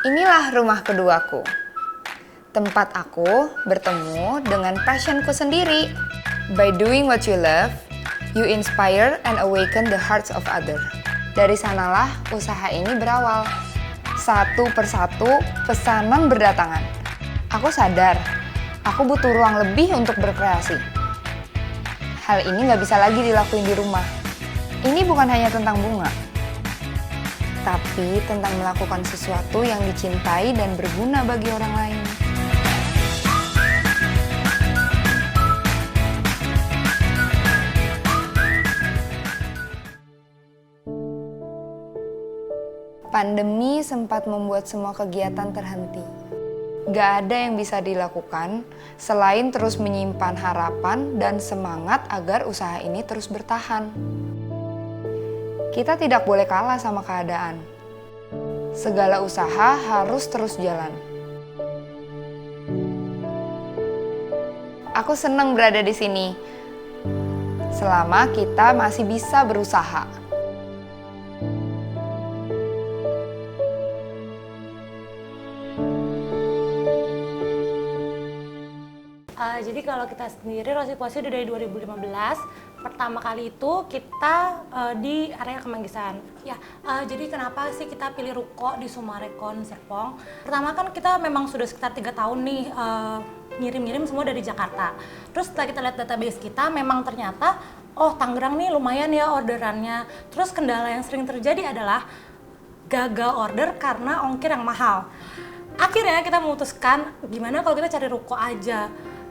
Inilah rumah keduaku. Tempat aku bertemu dengan passionku sendiri. By doing what you love, you inspire and awaken the hearts of others. Dari sanalah usaha ini berawal. Satu persatu pesanan berdatangan. Aku sadar, aku butuh ruang lebih untuk berkreasi. Hal ini nggak bisa lagi dilakuin di rumah. Ini bukan hanya tentang bunga, tapi tentang melakukan sesuatu yang dicintai dan berguna bagi orang lain. Pandemi sempat membuat semua kegiatan terhenti. Gak ada yang bisa dilakukan selain terus menyimpan harapan dan semangat agar usaha ini terus bertahan. Kita tidak boleh kalah sama keadaan. Segala usaha harus terus jalan. Aku senang berada di sini. Selama kita masih bisa berusaha. Jadi kalau kita sendiri Rosy Posi udah dari 2015. Pertama kali itu kita di area Kemanggisan. Jadi kenapa sih kita pilih ruko di Sumarekon Serpong? Pertama kan kita memang sudah sekitar 3 tahun nih ngirim-ngirim semua dari Jakarta. Terus setelah kita lihat database kita, memang ternyata Tangerang nih lumayan ya orderannya. Terus kendala yang sering terjadi adalah gagal order karena ongkir yang mahal. Akhirnya kita memutuskan gimana kalau kita cari ruko aja.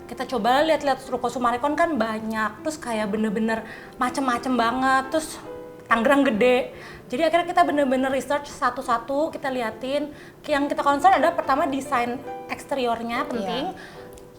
Kita coba lihat-lihat ruko Sumarekon kan banyak, terus kayak bener-bener macem-macem banget, terus Tangerang gede. Jadi akhirnya kita bener-bener research satu-satu, kita liatin. Yang kita concern adalah pertama desain eksteriornya penting.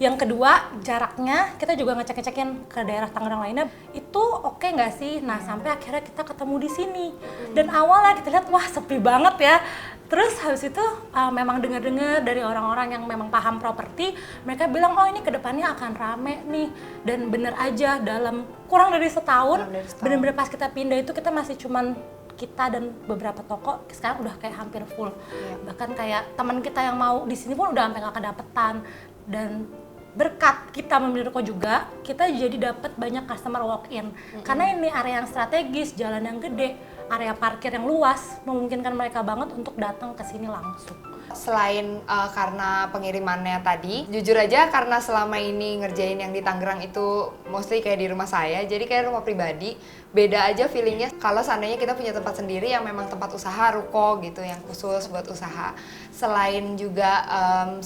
Yang kedua jaraknya, kita juga ngecek-ngecekin ke daerah Tangerang lainnya, itu oke nggak sih? Nah sampai akhirnya kita ketemu di sini. Dan awalnya kita lihat wah sepi banget ya. Terus habis itu memang dengar-dengar dari orang-orang yang memang paham properti, mereka bilang ini kedepannya akan rame nih. Dan bener aja dalam kurang dari setahun. Bener-bener pas kita pindah itu kita masih cuman kita dan beberapa toko, sekarang udah kayak hampir full. Bahkan kayak teman kita yang mau di sini pun udah sampai nggak kedapetan. Dan berkat kita memilih ruko juga, kita jadi dapat banyak customer walk-in. Karena ini area yang strategis, jalan yang gede, area parkir yang luas, memungkinkan mereka banget untuk datang ke sini langsung. Selain karena pengirimannya tadi, jujur aja karena selama ini ngerjain yang di Tangerang itu mostly kayak di rumah saya, jadi kayak rumah pribadi, beda aja feelingnya kalau seandainya kita punya tempat sendiri yang memang tempat usaha, ruko gitu, yang khusus buat usaha. Selain juga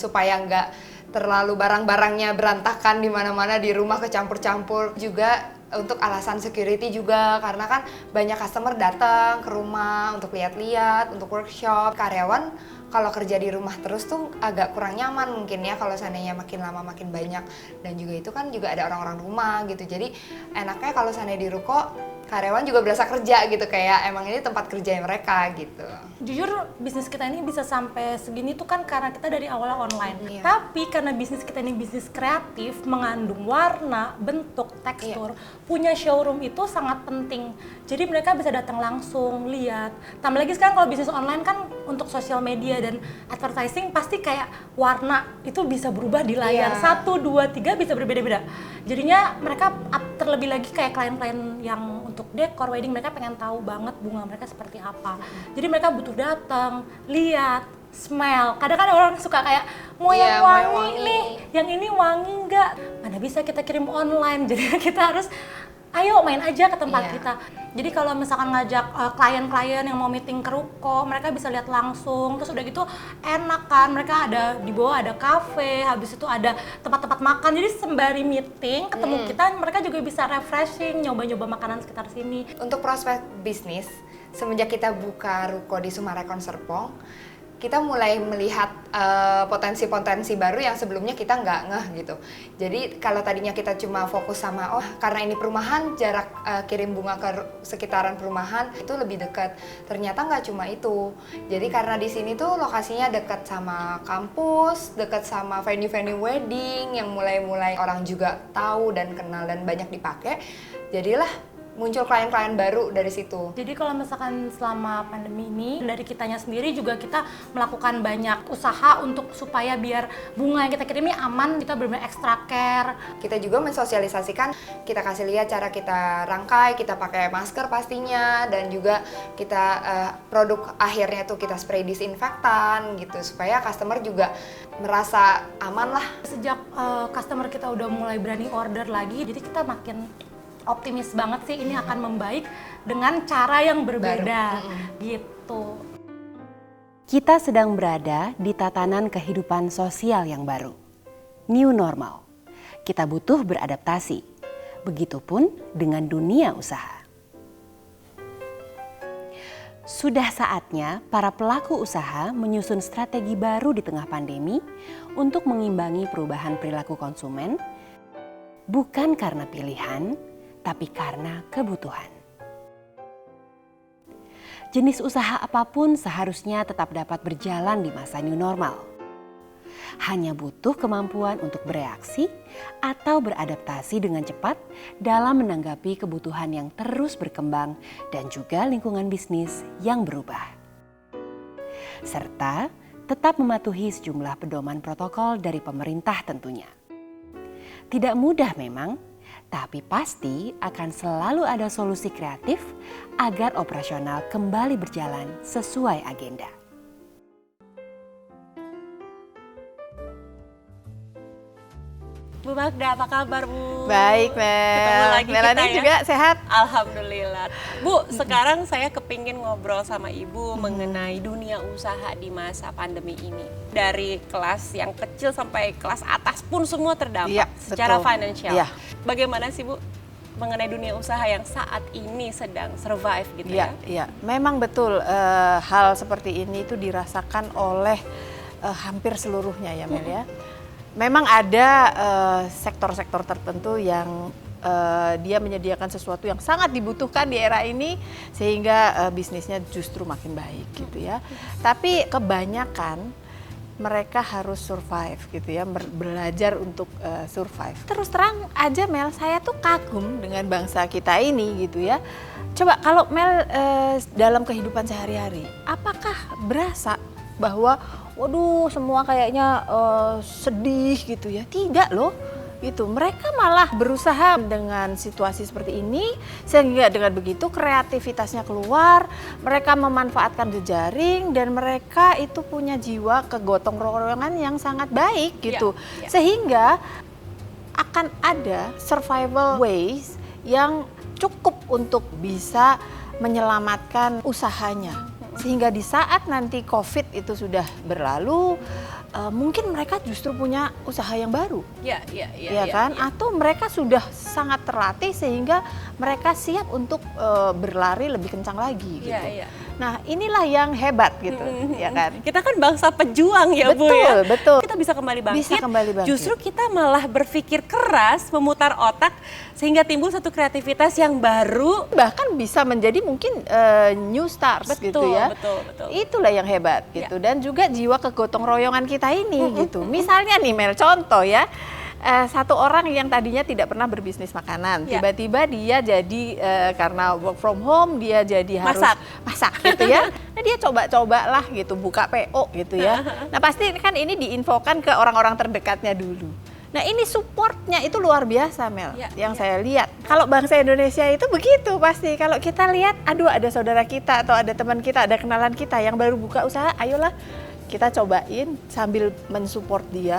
supaya nggak terlalu barang-barangnya berantakan di mana-mana di rumah kecampur-campur, juga untuk alasan security juga, karena kan banyak customer datang ke rumah untuk lihat-lihat, untuk workshop. Karyawan kalau kerja di rumah terus tuh agak kurang nyaman mungkin ya kalau seandainya makin lama makin banyak, dan juga itu kan juga ada orang-orang rumah gitu. Jadi enaknya kalau seandainya di ruko karyawan juga berasa kerja gitu, kayak emang ini tempat kerja mereka gitu. Jujur bisnis kita ini bisa sampai segini tuh kan karena kita dari awalnya online. Tapi karena bisnis kita ini bisnis kreatif, mengandung warna, bentuk, tekstur, punya showroom itu sangat penting. Jadi mereka bisa datang langsung, lihat. Tambah lagi sekarang kalau bisnis online kan untuk sosial media dan advertising pasti kayak warna itu bisa berubah di layar. 1, 2, 3 bisa berbeda-beda. Jadinya mereka terlebih lagi kayak klien-klien yang untuk dekor wedding, mereka pengen tahu banget bunga mereka seperti apa. Jadi mereka butuh datang, lihat, smell. Kadang-kadang orang suka kayak mau yang wangi nih, yang ini wangi nggak? Mana bisa kita kirim online. Jadi kita harus ayo main aja ke tempat kita. Jadi kalau misalkan ngajak klien-klien yang mau meeting ke ruko, mereka bisa lihat langsung. Terus udah gitu enak kan, mereka ada di bawah ada kafe, habis itu ada tempat-tempat makan. Jadi sembari meeting ketemu kita, mereka juga bisa refreshing, nyoba-nyoba makanan sekitar sini. Untuk prospek bisnis, semenjak kita buka ruko di Sumarekon Serpong, kita mulai melihat potensi-potensi baru yang sebelumnya kita nggak ngeh gitu. Jadi kalau tadinya kita cuma fokus sama karena ini perumahan, jarak kirim bunga ke sekitaran perumahan itu lebih dekat. Ternyata nggak cuma itu. Jadi karena di sini tuh lokasinya dekat sama kampus, dekat sama venue-venue wedding yang mulai-mulai orang juga tahu dan kenal dan banyak dipakai. Jadilah muncul klien-klien baru dari situ. Jadi kalau misalkan selama pandemi ini dari kitanya sendiri juga kita melakukan banyak usaha untuk supaya biar bunga yang kita kirim ini aman, kita benar-benar extra care. Kita juga mensosialisasikan, kita kasih lihat cara kita rangkai, kita pakai masker pastinya, dan juga kita produk akhirnya tuh kita spray disinfektan gitu supaya customer juga merasa aman lah. Sejak customer kita udah mulai berani order lagi, jadi kita makin optimis banget sih ini akan membaik dengan cara yang berbeda gitu. Kita sedang berada di tatanan kehidupan sosial yang baru, new normal. Kita butuh beradaptasi, begitupun dengan dunia usaha. Sudah saatnya para pelaku usaha menyusun strategi baru di tengah pandemi untuk mengimbangi perubahan perilaku konsumen, bukan karena pilihan, tapi karena kebutuhan. Jenis usaha apapun seharusnya tetap dapat berjalan di masa new normal. Hanya butuh kemampuan untuk bereaksi atau beradaptasi dengan cepat dalam menanggapi kebutuhan yang terus berkembang dan juga lingkungan bisnis yang berubah. Serta tetap mematuhi sejumlah pedoman protokol dari pemerintah tentunya. Tidak mudah memang, tapi pasti akan selalu ada solusi kreatif agar operasional kembali berjalan sesuai agenda. Bu Magda, apa kabar Bu? Baik, Mel. Ketemu lagi Melani kita ya. juga sehat? Alhamdulillah. Bu, sekarang saya kepingin ngobrol sama Ibu mengenai dunia usaha di masa pandemi ini. Dari kelas yang kecil sampai kelas atas pun semua terdampak Iya, secara betul. financial. Iya. Bagaimana sih Bu mengenai dunia usaha yang saat ini sedang survive gitu ya? Iya. Memang betul hal seperti ini itu dirasakan oleh hampir seluruhnya ya, Mel ya. Memang ada sektor-sektor tertentu yang dia menyediakan sesuatu yang sangat dibutuhkan di era ini sehingga bisnisnya justru makin baik gitu ya. Tapi kebanyakan mereka harus survive gitu ya, belajar untuk survive. Terus terang aja Mel, saya tuh kagum dengan bangsa kita ini gitu ya. Coba kalau Mel dalam kehidupan sehari-hari, apakah berasa bahwa waduh semua kayaknya sedih gitu ya? Tidak loh. Gitu. Mereka malah berusaha dengan situasi seperti ini sehingga dengan begitu kreativitasnya keluar, mereka memanfaatkan jejaring dan mereka itu punya jiwa kegotong royongan yang sangat baik gitu. Ya. Sehingga akan ada survival ways yang cukup untuk bisa menyelamatkan usahanya. Sehingga di saat nanti COVID itu sudah berlalu, mungkin mereka justru punya usaha yang baru, ya kan? Atau mereka sudah sangat terlatih sehingga mereka siap untuk berlari lebih kencang lagi, gitu. Nah, inilah yang hebat, gitu, ya kan? Kita kan bangsa pejuang ya Bu ya. Betul. Kita bisa kembali bangkit. Bisa kembali bangkit. Justru kita malah berpikir keras, memutar otak sehingga timbul satu kreativitas yang baru. Bahkan bisa menjadi mungkin new stars, gitu ya. Betul. Itulah yang hebat gitu. Dan juga jiwa kegotong royongan kita ini gitu. Misalnya nih Mel, contoh ya. Satu orang yang tadinya tidak pernah berbisnis makanan, tiba-tiba dia jadi karena work from home dia jadi harus masak gitu ya. Nah dia coba-coba lah gitu, buka PO gitu ya. Nah pasti kan ini diinfokan ke orang-orang terdekatnya dulu. Nah ini supportnya itu luar biasa Mel, yang saya lihat. Kalau bangsa Indonesia itu begitu pasti. Kalau kita lihat, aduh ada saudara kita atau ada teman kita, ada kenalan kita yang baru buka usaha, ayolah kita cobain sambil mensupport dia.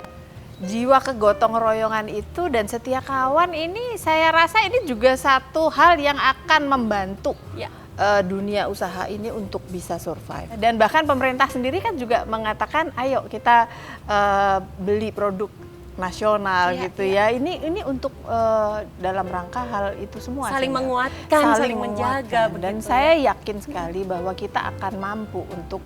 Jiwa kegotong royongan itu dan setia kawan ini saya rasa ini juga satu hal yang akan membantu dunia usaha ini untuk bisa survive. Dan bahkan pemerintah sendiri kan juga mengatakan ayo kita beli produk nasional gitu ya. Ini untuk dalam rangka hal itu semua. Saling menguatkan, saling menjaga. Dan saya yakin sekali bahwa kita akan mampu untuk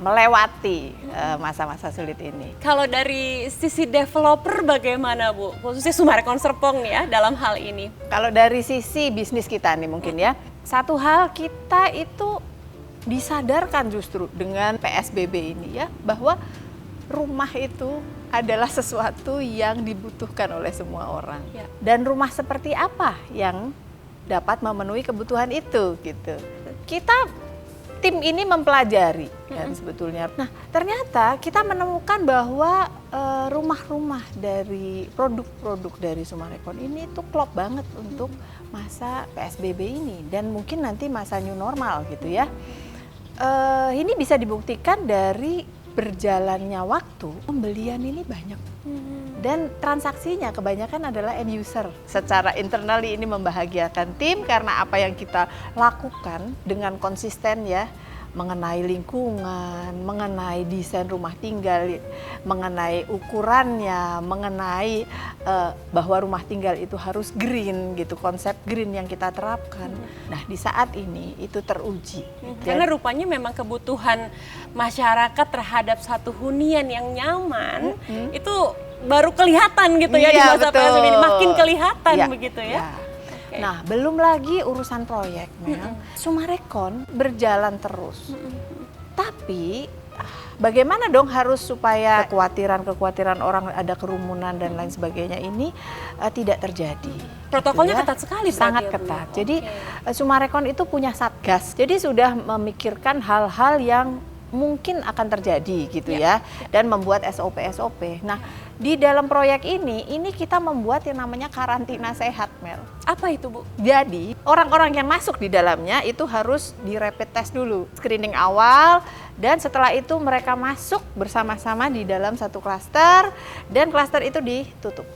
melewati masa-masa sulit ini. Kalau dari sisi developer bagaimana Bu? Khususnya Summarecon Serpong nih ya dalam hal ini. Kalau dari sisi bisnis kita nih mungkin ya, satu hal kita itu disadarkan justru dengan PSBB ini ya, bahwa rumah itu adalah sesuatu yang dibutuhkan oleh semua orang. Dan rumah seperti apa yang dapat memenuhi kebutuhan itu gitu. Tim ini mempelajari kan sebetulnya. Nah, ternyata kita menemukan bahwa rumah-rumah dari produk-produk dari Sumarekon ini tuh klop banget untuk masa PSBB ini dan mungkin nanti masa new normal gitu ya. Ini bisa dibuktikan dari berjalannya waktu, pembelian ini banyak. Dan transaksinya kebanyakan adalah end user. Secara internal ini membahagiakan tim karena apa yang kita lakukan dengan konsisten ya, mengenai lingkungan, mengenai desain rumah tinggal, mengenai ukurannya, mengenai bahwa rumah tinggal itu harus green gitu, konsep green yang kita terapkan. Nah, di saat ini itu teruji. Karena rupanya memang kebutuhan masyarakat terhadap satu hunian yang nyaman itu baru kelihatan gitu ya di masa PSBB ini, makin kelihatan begitu ya. Okay. Nah, belum lagi urusan proyek, Mel. Sumarekon berjalan terus. Tapi bagaimana dong harus supaya kekhawatiran orang ada kerumunan dan lain sebagainya ini tidak terjadi. Protokolnya gitu ya. ketat sekali sangat berarti ya, Bu? ketat. Jadi Sumarekon itu punya satgas. Jadi sudah memikirkan hal-hal yang mungkin akan terjadi gitu ya dan membuat SOP. Nah, di dalam proyek ini kita membuat yang namanya karantina sehat, Mel. Apa itu, Bu? Jadi, orang-orang yang masuk di dalamnya itu harus di rapid test dulu, screening awal, dan setelah itu mereka masuk bersama-sama di dalam satu klaster dan klaster itu ditutup.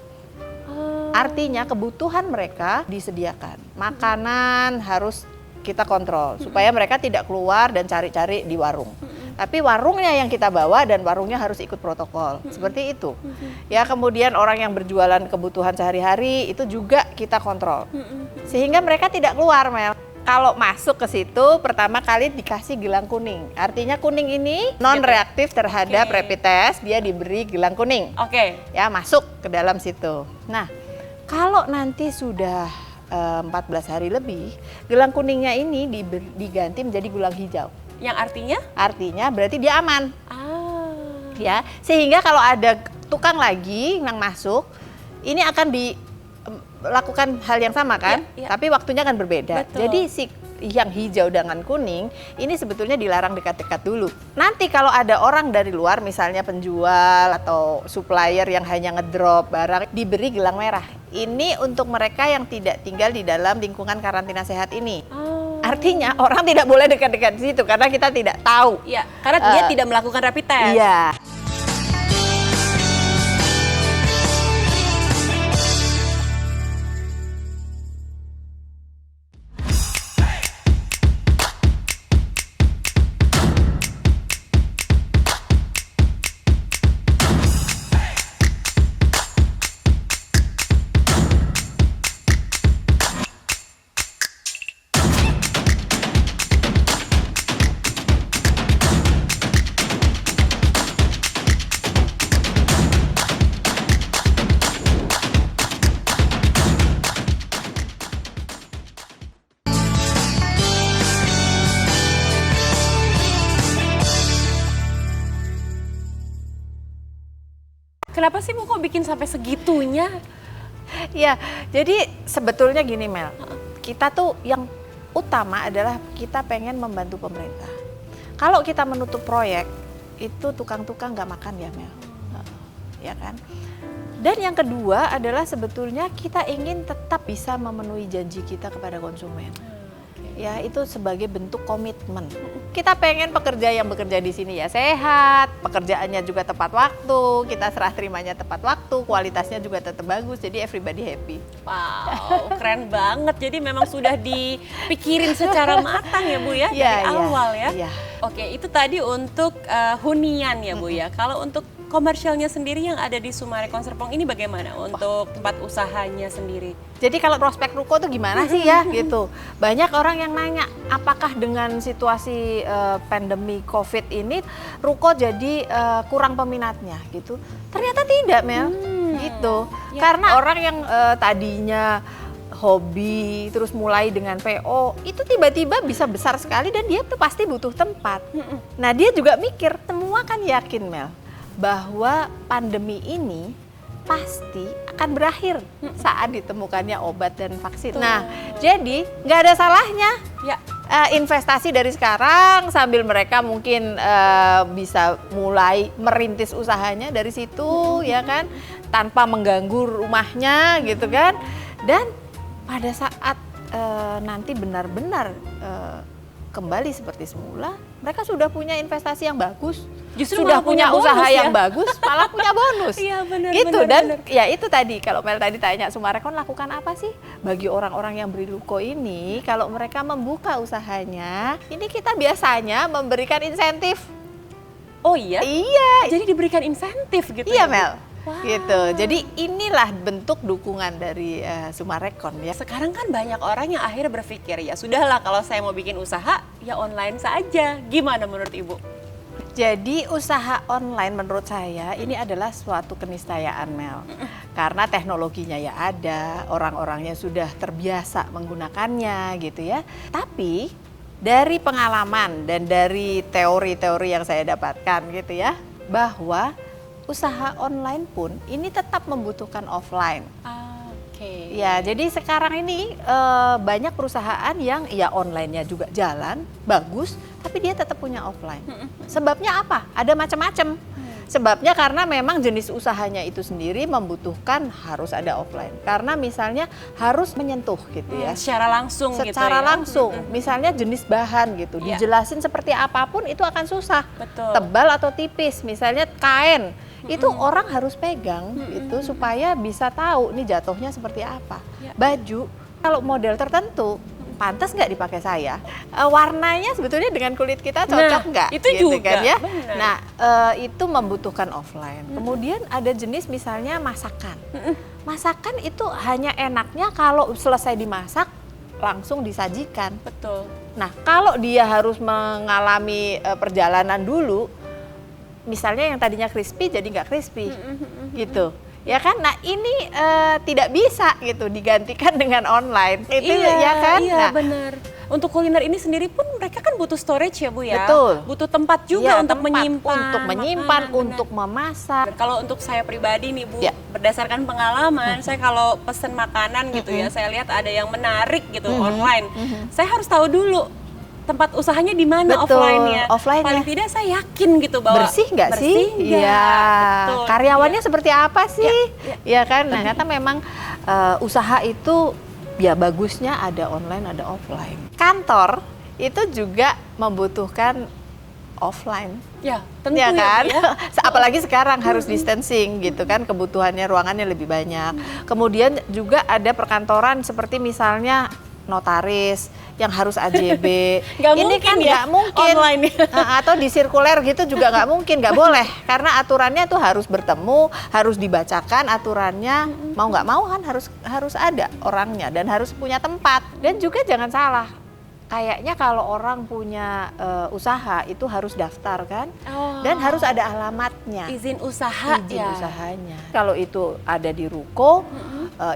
Artinya kebutuhan mereka disediakan. Makanan harus kita kontrol supaya mereka tidak keluar dan cari-cari di warung. Tapi warungnya yang kita bawa dan warungnya harus ikut protokol. Seperti itu. Ya, kemudian orang yang berjualan kebutuhan sehari-hari itu juga kita kontrol. Sehingga mereka tidak keluar, Mel. Kalau masuk ke situ pertama kali dikasih gelang kuning. Artinya kuning ini non reaktif terhadap rapid test, dia diberi gelang kuning. Oke. Ya, masuk ke dalam situ. Nah, kalau nanti sudah 14 hari lebih, gelang kuningnya ini diganti menjadi gelang hijau. Yang artinya? Artinya berarti dia aman. Ya, sehingga kalau ada tukang lagi yang masuk, ini akan dilakukan hal yang sama kan? Tapi waktunya akan berbeda. Betul. Jadi yang hijau dengan kuning ini sebetulnya dilarang dekat-dekat dulu. Nanti kalau ada orang dari luar, misalnya penjual atau supplier yang hanya ngedrop barang, diberi gelang merah. Ini untuk mereka yang tidak tinggal di dalam lingkungan karantina sehat ini. Artinya orang tidak boleh dekat-dekat di situ karena kita tidak tahu. Iya, karena dia tidak melakukan rapid test. Iya. Kenapa sih, Bu, kok bikin sampai segitunya? Ya, jadi sebetulnya gini, Mel. Kita tuh yang utama adalah kita pengen membantu pemerintah. Kalau kita menutup proyek, itu tukang-tukang nggak makan ya, Mel. Ya kan? Dan yang kedua adalah sebetulnya kita ingin tetap bisa memenuhi janji kita kepada konsumen. Ya, itu sebagai bentuk komitmen. Kita pengen pekerja yang bekerja di sini ya sehat, pekerjaannya juga tepat waktu, kita serah terimanya tepat waktu, kualitasnya juga tetap bagus, jadi everybody happy. Wow, keren banget. Jadi memang sudah dipikirin secara matang ya, Bu ya, dari awal ya. Iya. Oke, itu tadi untuk hunian ya, Bu ya. Kalau untuk komersialnya sendiri yang ada di Sumarekon Serpong ini bagaimana untuk tempat usahanya sendiri? Jadi kalau prospek ruko tuh gimana sih ya gitu. Banyak orang yang nanya, apakah dengan situasi pandemi COVID ini ruko jadi kurang peminatnya gitu. Ternyata tidak, Mel. Gitu. Ya. Karena orang yang tadinya hobi terus mulai dengan PO itu tiba-tiba bisa besar sekali dan dia tuh pasti butuh tempat. Nah, dia juga mikir, semua kan yakin, Mel, bahwa pandemi ini pasti akan berakhir saat ditemukannya obat dan vaksin. Nah, jadi nggak ada salahnya Ya. investasi dari sekarang sambil mereka mungkin bisa mulai merintis usahanya dari situ, ya kan, tanpa mengganggu rumahnya gitu kan. Dan pada saat nanti benar-benar kembali seperti semula, mereka sudah punya investasi yang bagus. Justru sudah malah punya punya usaha bonus, yang ya? bagus, malah punya bonus. Iya, benar, gitu. benar, Dan benar. ya itu tadi, kalau Mel tadi tanya, Sumarekon lakukan apa sih bagi orang-orang yang beli ruko ini? Kalau mereka membuka usahanya, ini kita biasanya memberikan insentif. Oh iya? Iya, Jadi diberikan insentif gitu iya ya, Bu? Mel. Wow. Gitu. Jadi inilah bentuk dukungan dari Sumarekon ya. Sekarang kan banyak orang yang akhirnya berpikir, ya sudahlah kalau saya mau bikin usaha, ya online saja. Gimana menurut Ibu? Jadi usaha online menurut saya ini adalah suatu keniscayaan, Mel. Karena teknologinya ya ada, orang-orangnya sudah terbiasa menggunakannya gitu ya. Tapi dari pengalaman dan dari teori-teori yang saya dapatkan gitu ya, bahwa usaha online pun ini tetap membutuhkan offline. Oke. Ya, jadi sekarang ini banyak perusahaan yang ya online-nya juga jalan, bagus, tapi dia tetap punya offline. Sebabnya apa? Ada macam-macam. Sebabnya karena memang jenis usahanya itu sendiri membutuhkan harus ada offline. Karena misalnya harus menyentuh gitu ya. Secara langsung gitu Secara ya? langsung, misalnya jenis bahan gitu, Iya. dijelasin seperti apapun itu akan susah. Betul. Tebal atau tipis, misalnya kain, itu orang harus pegang itu supaya bisa tahu nih jatuhnya seperti apa. Ya. Baju, kalau model tertentu, pantas nggak dipakai saya? Warnanya sebetulnya dengan kulit kita cocok Nah, nggak? itu juga, kan ya. benar. Nah, itu membutuhkan offline. Kemudian ada jenis misalnya masakan. Masakan itu hanya enaknya kalau selesai dimasak langsung disajikan. Betul. Nah, kalau dia harus mengalami perjalanan dulu, misalnya yang tadinya crispy jadi nggak crispy, gitu. Ya kan? Nah, ini tidak bisa gitu digantikan dengan online. Itu ya kan? Iya, Nah, benar. Untuk kuliner ini sendiri pun mereka kan butuh storage ya, Bu ya. Betul. Butuh tempat juga iya, untuk tempat menyimpan. untuk menyimpan, makanan, benar. untuk memasak. Kalau untuk saya pribadi nih Bu, Ya. berdasarkan pengalaman, saya kalau pesen makanan gitu ya, saya lihat ada yang menarik gitu online. Saya harus tahu dulu tempat usahanya di mana Betul, offline-nya. offline-nya. Paling tidak saya yakin gitu bahwa Bersih nggak sih? nggak? Iya. Betul. Karyawannya seperti apa sih? Ya. Iya kan? Nah, ternyata memang usaha itu ya bagusnya ada online, ada offline. Kantor itu juga membutuhkan offline. Ya, tentu Ya kan? Bu, ya. Apalagi sekarang harus distancing gitu kan, kebutuhannya ruangannya lebih banyak. Kemudian juga ada perkantoran seperti misalnya notaris yang harus AJB. Nggak Ini mungkin kan ya, nggak mungkin. online. Atau di sirkuler gitu juga nggak mungkin, nggak boleh. Karena aturannya tuh harus bertemu, harus dibacakan aturannya. Mau nggak mau kan harus ada orangnya dan harus punya tempat. Dan juga jangan salah, kayaknya kalau orang punya usaha itu harus daftar kan, Oh. dan harus ada alamatnya, Izin usaha izin ya. usahanya. Kalau itu ada di ruko,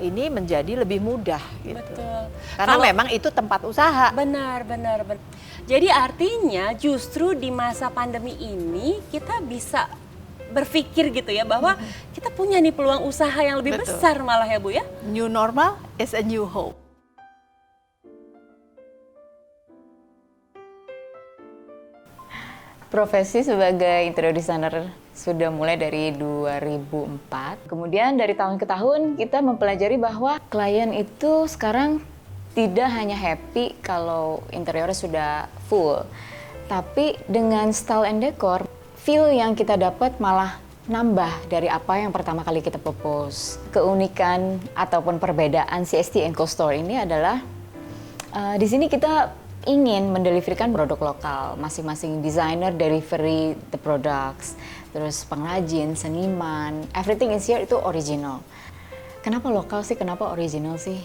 ini menjadi lebih mudah gitu. Betul. Karena Kalau- memang itu tempat usaha. Benar. Jadi artinya justru di masa pandemi ini kita bisa berpikir gitu ya bahwa kita punya nih peluang usaha yang lebih Betul. besar malah ya Bu ya. New normal is a new hope. Profesi sebagai interior designer sudah mulai dari 2004. Kemudian dari tahun ke tahun kita mempelajari bahwa klien itu sekarang tidak hanya happy kalau interiornya sudah full, tapi dengan style and decor, feel yang kita dapat malah nambah dari apa yang pertama kali kita propose. Keunikan ataupun perbedaan CST Co Store ini adalah di sini kita ingin mendeliverkan produk lokal, masing-masing designer delivery the products, terus pengrajin, seniman, everything is here itu original. Kenapa lokal sih? Kenapa original sih?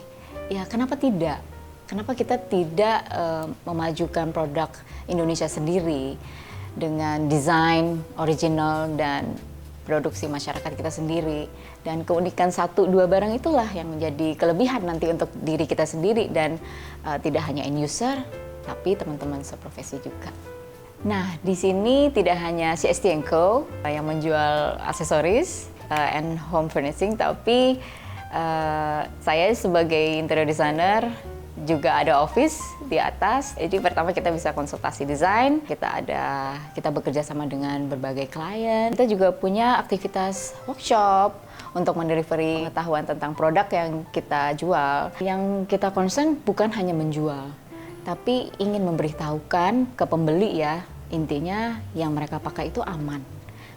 Ya kenapa tidak? Kenapa kita tidak memajukan produk Indonesia sendiri dengan desain original dan produksi masyarakat kita sendiri, dan keunikan 1-2 barang itulah yang menjadi kelebihan nanti untuk diri kita sendiri dan tidak hanya end user tapi teman-teman seprofesi juga. Nah, di sini tidak hanya CST Co yang menjual aksesoris, and home furnishing, tapi saya sebagai interior designer juga ada office di atas. Jadi pertama kita bisa konsultasi desain, kita bekerja sama dengan berbagai klien. Kita juga punya aktivitas workshop untuk mendelivery pengetahuan tentang produk yang kita jual. Yang kita concern bukan hanya menjual, tapi ingin memberitahukan ke pembeli ya, intinya yang mereka pakai itu aman.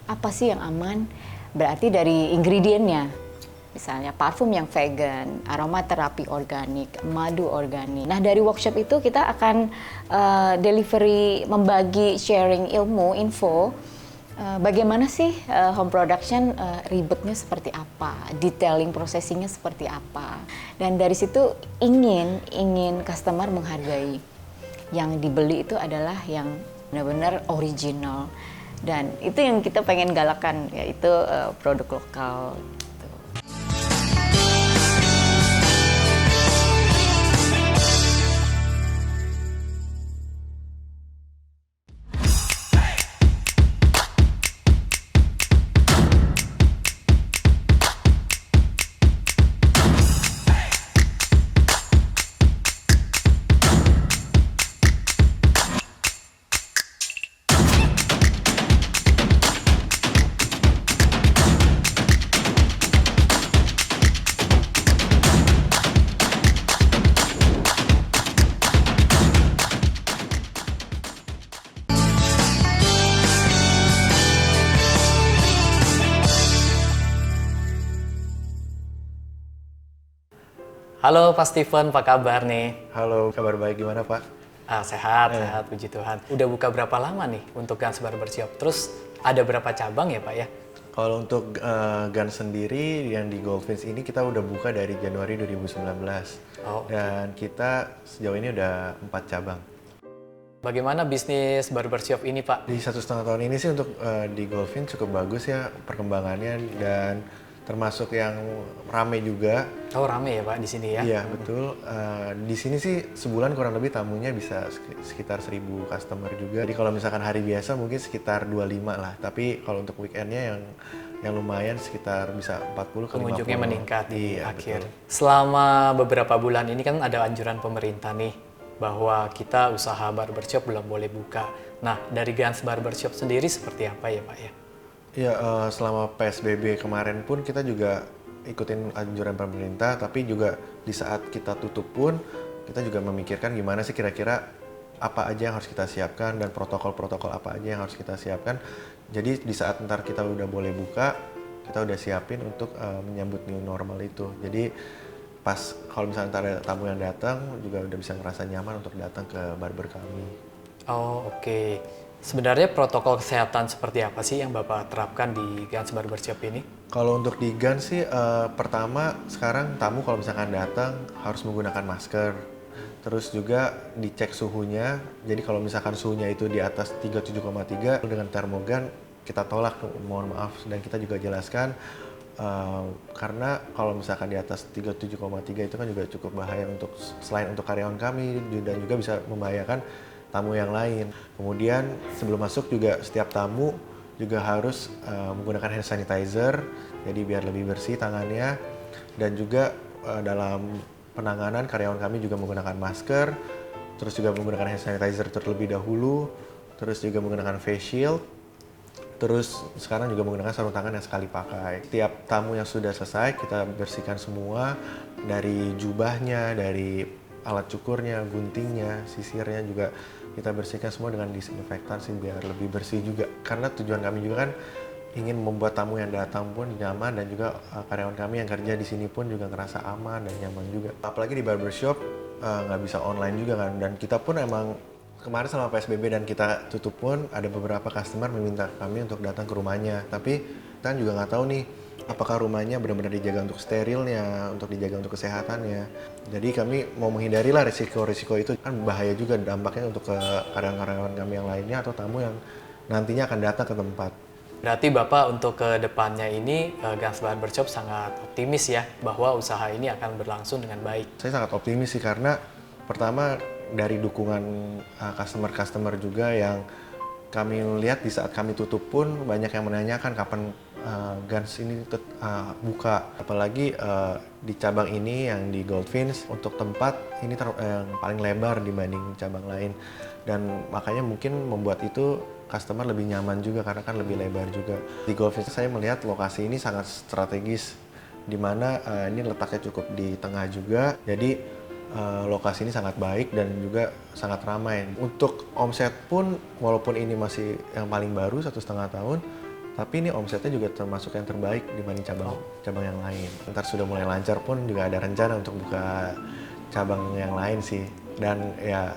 Apa sih yang aman? Berarti dari ingredientnya. Misalnya parfum yang vegan, aromaterapi organik, madu organik. Nah dari workshop itu kita akan delivery, membagi, sharing ilmu, info. Bagaimana sih home production ribetnya seperti apa, detailing processingnya seperti apa. Dan dari situ ingin customer menghargai. Yang dibeli itu adalah yang benar-benar original. Dan itu yang kita pengen galakan, yaitu produk lokal. Halo Pak Steven, apa kabar nih? Halo, kabar baik, gimana Pak? Sehat, puji Tuhan. Udah buka berapa lama nih untuk Guns Barbershop? Terus ada berapa cabang ya Pak ya? Kalau untuk Guns sendiri yang di Goldfinch ini kita udah buka dari Januari 2019. Dan kita sejauh ini udah 4 cabang. Bagaimana bisnis barbershop ini Pak? Di 1,5 tahun ini sih untuk di Goldfinch cukup bagus ya perkembangannya dan termasuk yang rame juga. Oh rame ya Pak di sini ya? Iya betul. Di sini sih sebulan kurang lebih tamunya bisa sekitar 1.000 customer juga. Jadi kalau misalkan hari biasa mungkin sekitar 25 lah. Tapi kalau untuk weekendnya yang lumayan sekitar bisa 40 ke 50. Pengunjungnya meningkat di iya, akhir. Betul. Selama beberapa bulan ini kan ada anjuran pemerintah nih bahwa kita usaha barbershop belum boleh buka. Nah dari Guns Barbershop sendiri seperti apa ya Pak ya? Ya, selama PSBB kemarin pun kita juga ikutin anjuran pemerintah, tapi juga di saat kita tutup pun kita juga memikirkan gimana sih kira-kira apa aja yang harus kita siapkan dan protokol-protokol apa aja yang harus kita siapkan. Jadi di saat ntar kita udah boleh buka, kita udah siapin untuk menyambut new normal itu. Jadi pas kalau misalnya ntar ada tamu yang datang juga udah bisa ngerasa nyaman untuk datang ke barber kami. Oh oke. Sebenarnya protokol kesehatan seperti apa sih yang Bapak terapkan di Guns Barbershop ini? Kalau untuk di Guns sih, pertama sekarang tamu kalau misalkan datang harus menggunakan masker. Terus juga dicek suhunya, jadi kalau misalkan suhunya itu di atas 37,3 dengan termogan kita tolak, mohon maaf. Dan kita juga jelaskan, karena kalau misalkan di atas 37,3 itu kan juga cukup bahaya untuk selain untuk karyawan kami dan juga bisa membahayakan tamu yang lain. Kemudian sebelum masuk juga setiap tamu juga harus menggunakan hand sanitizer, jadi biar lebih bersih tangannya. Dan juga dalam penanganan karyawan kami juga menggunakan masker, terus juga menggunakan hand sanitizer terlebih dahulu, terus juga menggunakan face shield, terus sekarang juga menggunakan sarung tangan yang sekali pakai. Tiap tamu yang sudah selesai kita bersihkan semua, dari jubahnya, dari alat cukurnya, guntingnya, sisirnya juga kita bersihkan semua dengan disinfektan sih biar lebih bersih juga. Karena tujuan kami juga kan ingin membuat tamu yang datang pun nyaman dan juga karyawan kami yang kerja di sini pun juga ngerasa aman dan nyaman juga. Apalagi di barbershop nggak bisa online juga kan, dan kita pun emang kemarin selama PSBB dan kita tutup pun ada beberapa customer meminta kami untuk datang ke rumahnya. Tapi kita juga nggak tahu nih apakah rumahnya benar-benar dijaga untuk sterilnya, untuk dijaga untuk kesehatannya. Jadi kami mau menghindari lah risiko-risiko itu, kan bahaya juga dampaknya untuk ke karyawan-karyawan kami yang lainnya atau tamu yang nantinya akan datang ke tempat. Berarti Bapak untuk ke depannya ini Guns Barbershop sangat optimis ya bahwa usaha ini akan berlangsung dengan baik. Saya sangat optimis sih karena pertama dari dukungan customer-customer juga yang kami lihat di saat kami tutup pun banyak yang menanyakan kapan Gans ini buka. Apalagi di cabang ini yang di Goldfinch untuk tempat ini yang paling lebar dibanding cabang lain. Dan makanya mungkin membuat itu customer lebih nyaman juga karena kan lebih lebar juga. Di Goldfinch saya melihat lokasi ini sangat strategis, di mana ini letaknya cukup di tengah juga. Jadi lokasi ini sangat baik dan juga sangat ramai. Untuk omset pun walaupun ini masih yang paling baru 1,5 tahun, tapi ini omsetnya juga termasuk yang terbaik dibanding cabang yang lain. Ntar sudah mulai lancar pun juga ada rencana untuk buka cabang yang lain sih. Dan ya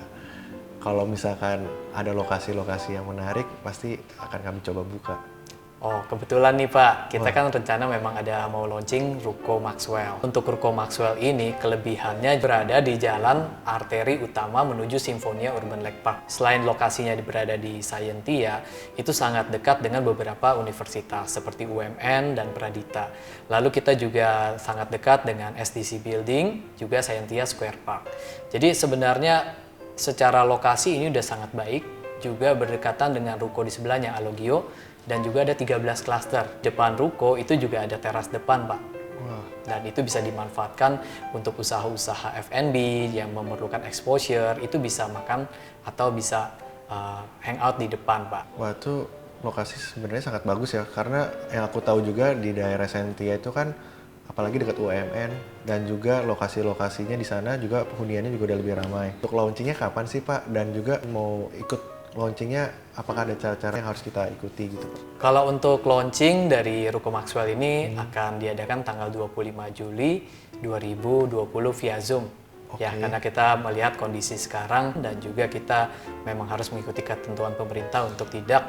kalau misalkan ada lokasi-lokasi yang menarik, pasti akan kami coba buka. Oh, kebetulan nih Pak, kita kan rencana memang ada mau launching Ruko Maxwell. Untuk Ruko Maxwell ini, kelebihannya berada di jalan arteri utama menuju Simfonia Urban Lake Park. Selain lokasinya berada di Scientia, itu sangat dekat dengan beberapa universitas seperti UMN dan Pradita. Lalu kita juga sangat dekat dengan SDC Building, juga Scientia Square Park. Jadi sebenarnya secara lokasi ini udah sangat baik, juga berdekatan dengan ruko di sebelahnya, Alogio, dan juga ada 13 klaster. Depan ruko itu juga ada teras depan, Pak. Wah. Dan itu bisa dimanfaatkan untuk usaha-usaha F&B yang memerlukan exposure, itu bisa makan atau bisa hangout di depan, Pak. Wah, itu lokasi sebenarnya sangat bagus ya, karena yang aku tahu juga di daerah Sentia itu kan apalagi dekat UMN, dan juga lokasi-lokasinya di sana juga penghuniannya juga udah lebih ramai. Untuk launchingnya kapan sih Pak? Dan juga mau ikut launchingnya, apakah ada cara-cara yang harus kita ikuti gitu Pak? Kalau untuk launching dari Ruko Maxwell ini akan diadakan tanggal 25 Juli 2020 via Zoom. Ya, karena kita melihat kondisi sekarang dan juga kita memang harus mengikuti ketentuan pemerintah untuk tidak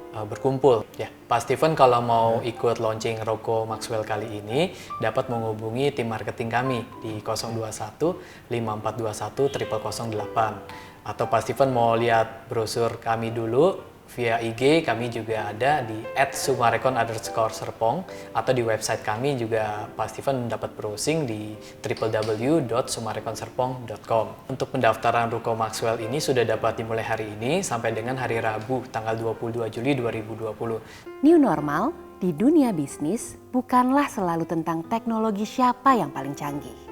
berkumpul. Ya, Pak Steven kalau mau ikut launching Ruko Maxwell kali ini dapat menghubungi tim marketing kami di 021 5421 0008. Atau Pak Steven mau lihat brosur kami dulu via IG, kami juga ada di @sumarekon_serpong, atau di website kami juga Pak Steven dapat browsing di www.sumarekonserpong.com. Untuk pendaftaran Ruko Maxwell ini sudah dapat dimulai hari ini sampai dengan hari Rabu tanggal 22 Juli 2020. New normal di dunia bisnis bukanlah selalu tentang teknologi siapa yang paling canggih.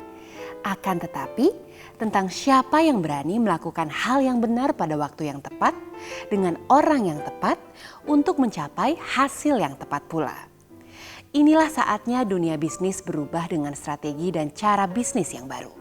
Akan tetapi, tentang siapa yang berani melakukan hal yang benar pada waktu yang tepat, dengan orang yang tepat, untuk mencapai hasil yang tepat pula. Inilah saatnya dunia bisnis berubah dengan strategi dan cara bisnis yang baru.